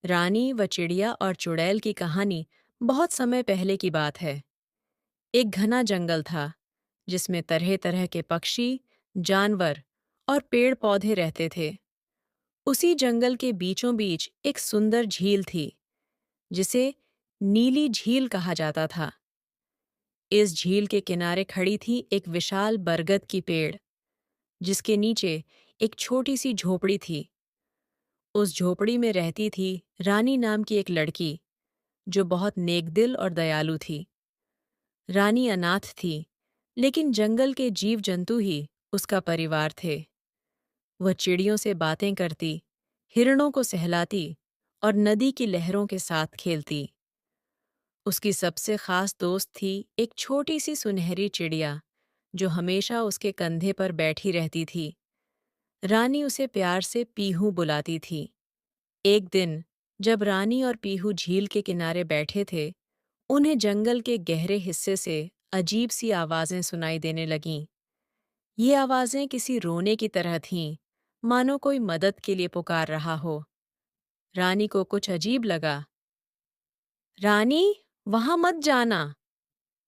रानी व चिड़िया और चुड़ैल की कहानी बहुत समय पहले की बात है। एक घना जंगल था जिसमें तरह तरह के पक्षी, जानवर और पेड़ पौधे रहते थे। उसी जंगल के बीचों बीच एक सुंदर झील थी जिसे नीली झील कहा जाता था। इस झील के किनारे खड़ी थी एक विशाल बरगद की पेड़, जिसके नीचे एक छोटी सी झोपड़ी थी। उस झोपड़ी में रहती थी रानी नाम की एक लड़की, जो बहुत नेकदिल और दयालु थी। रानी अनाथ थी, लेकिन जंगल के जीव जंतु ही उसका परिवार थे। वह चिड़ियों से बातें करती, हिरणों को सहलाती और नदी की लहरों के साथ खेलती। उसकी सबसे खास दोस्त थी एक छोटी सी सुनहरी चिड़िया, जो हमेशा उसके कंधे पर बैठी रहती थी। रानी उसे प्यार से पीहू बुलाती थी। एक दिन जब रानी और पीहू झील के किनारे बैठे थे, उन्हें जंगल के गहरे हिस्से से अजीब सी आवाजें सुनाई देने लगीं। ये आवाजें किसी रोने की तरह थीं, मानो कोई मदद के लिए पुकार रहा हो। रानी को कुछ अजीब लगा। रानी, वहां मत जाना,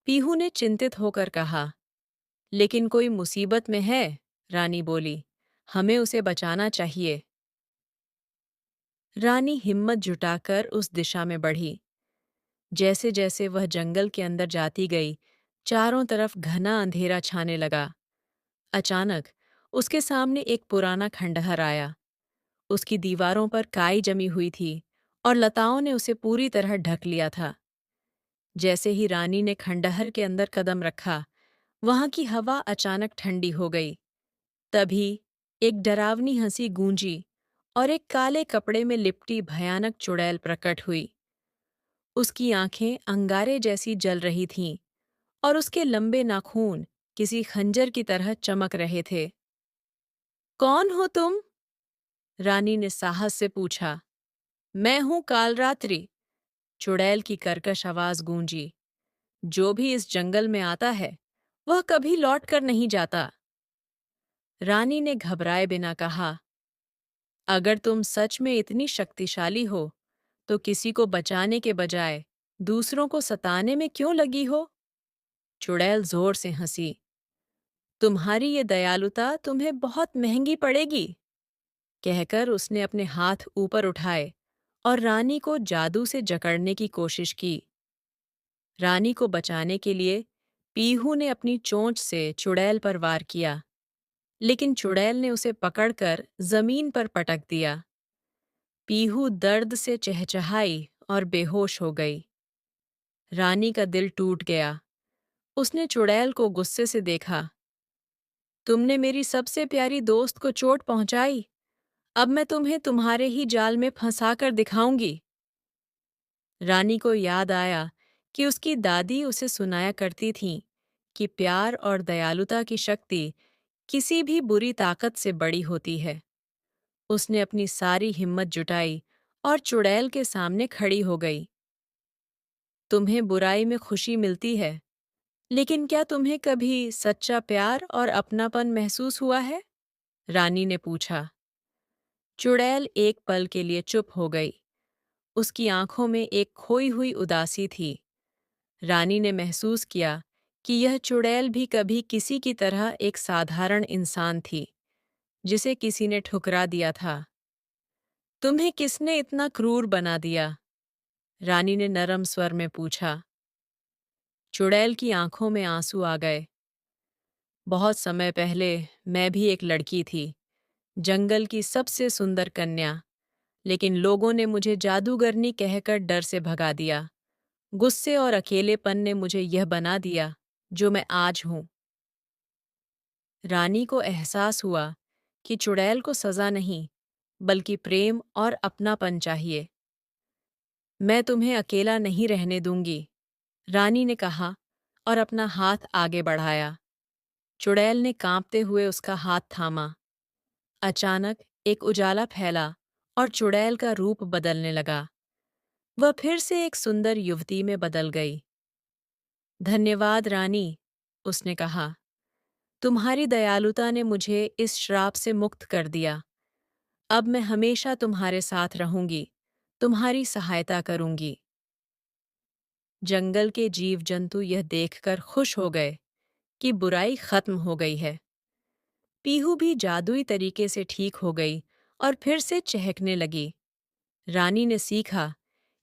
पीहू ने चिंतित होकर कहा। लेकिन कोई मुसीबत में है, रानी बोली। हमें उसे बचाना चाहिए। रानी हिम्मत जुटाकर उस दिशा में बढ़ी। जैसे जैसे वह जंगल के अंदर जाती गई, चारों तरफ घना अंधेरा छाने लगा। अचानक उसके सामने एक पुराना खंडहर आया। उसकी दीवारों पर काई जमी हुई थी और लताओं ने उसे पूरी तरह ढक लिया था। जैसे ही रानी ने खंडहर के अंदर कदम रखा, वहां की हवा अचानक ठंडी हो गई। तभी एक डरावनी हंसी गूंजी और एक काले कपड़े में लिपटी भयानक चुड़ैल प्रकट हुई। उसकी आंखें अंगारे जैसी जल रही थीं और उसके लंबे नाखून किसी खंजर की तरह चमक रहे थे। कौन हो तुम? रानी ने साहस से पूछा। मैं हूं कालरात्रि, चुड़ैल की कर्कश आवाज गूंजी। जो भी इस जंगल में आता है, वह कभी लौट कर नहीं जाता। रानी ने घबराए बिना कहा, अगर तुम सच में इतनी शक्तिशाली हो, तो किसी को बचाने के बजाय दूसरों को सताने में क्यों लगी हो? चुड़ैल जोर से हंसी। तुम्हारी ये दयालुता तुम्हें बहुत महंगी पड़ेगी, कहकर उसने अपने हाथ ऊपर उठाए और रानी को जादू से जकड़ने की कोशिश की। रानी को बचाने के लिए पीहू ने अपनी चोंच से चुड़ैल पर वार किया, लेकिन चुड़ैल ने उसे पकड़कर जमीन पर पटक दिया। पीहू दर्द से चहचहाई और बेहोश हो गई। रानी का दिल टूट गया। उसने चुड़ैल को गुस्से से देखा। तुमने मेरी सबसे प्यारी दोस्त को चोट पहुंचाई। अब मैं तुम्हें तुम्हारे ही जाल में फंसा कर दिखाऊंगी। रानी को याद आया कि उसकी दादी उसे सुनाया करती थीं कि प्यार और दयालुता की शक्ति किसी भी बुरी ताकत से बड़ी होती है। उसने अपनी सारी हिम्मत जुटाई और चुड़ैल के सामने खड़ी हो गई। तुम्हें बुराई में खुशी मिलती है, लेकिन क्या तुम्हें कभी सच्चा प्यार और अपनापन महसूस हुआ है? रानी ने पूछा। चुड़ैल एक पल के लिए चुप हो गई। उसकी आंखों में एक खोई हुई उदासी थी। रानी ने महसूस किया कि यह चुड़ैल भी कभी किसी की तरह एक साधारण इंसान थी, जिसे किसी ने ठुकरा दिया था। तुम्हें किसने इतना क्रूर बना दिया? रानी ने नरम स्वर में पूछा। चुड़ैल की आंखों में आंसू आ गए। बहुत समय पहले मैं भी एक लड़की थी, जंगल की सबसे सुंदर कन्या, लेकिन लोगों ने मुझे जादूगरनी कहकर डर से भगा दिया। गुस्से और अकेलेपन ने मुझे यह बना दिया जो मैं आज हूं। रानी को एहसास हुआ कि चुड़ैल को सजा नहीं, बल्कि प्रेम और अपनापन चाहिए। मैं तुम्हें अकेला नहीं रहने दूंगी, रानी ने कहा और अपना हाथ आगे बढ़ाया। चुड़ैल ने कांपते हुए उसका हाथ थामा। अचानक एक उजाला फैला और चुड़ैल का रूप बदलने लगा। वह फिर से एक सुंदर युवती में बदल गई। धन्यवाद रानी, उसने कहा। तुम्हारी दयालुता ने मुझे इस श्राप से मुक्त कर दिया। अब मैं हमेशा तुम्हारे साथ रहूंगी, तुम्हारी सहायता करूंगी। जंगल के जीव जंतु यह देखकर खुश हो गए कि बुराई खत्म हो गई है। पीहू भी जादुई तरीके से ठीक हो गई और फिर से चहकने लगी। रानी ने सीखा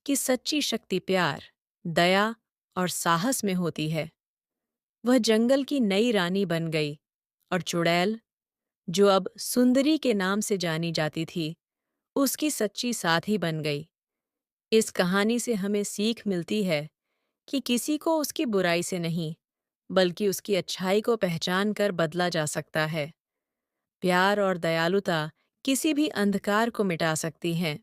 कि सच्ची शक्ति प्यार, दया और साहस में होती है। वह जंगल की नई रानी बन गई और चुड़ैल, जो अब सुंदरी के नाम से जानी जाती थी, उसकी सच्ची साथी बन गई। इस कहानी से हमें सीख मिलती है कि किसी को उसकी बुराई से नहीं, बल्कि उसकी अच्छाई को पहचान कर बदला जा सकता है। प्यार और दयालुता किसी भी अंधकार को मिटा सकती हैं।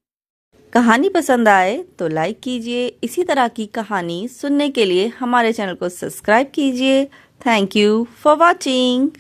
कहानी पसंद आए तो लाइक कीजिए। इसी तरह की कहानी सुनने के लिए हमारे चैनल को सब्सक्राइब कीजिए। Thank you for watching.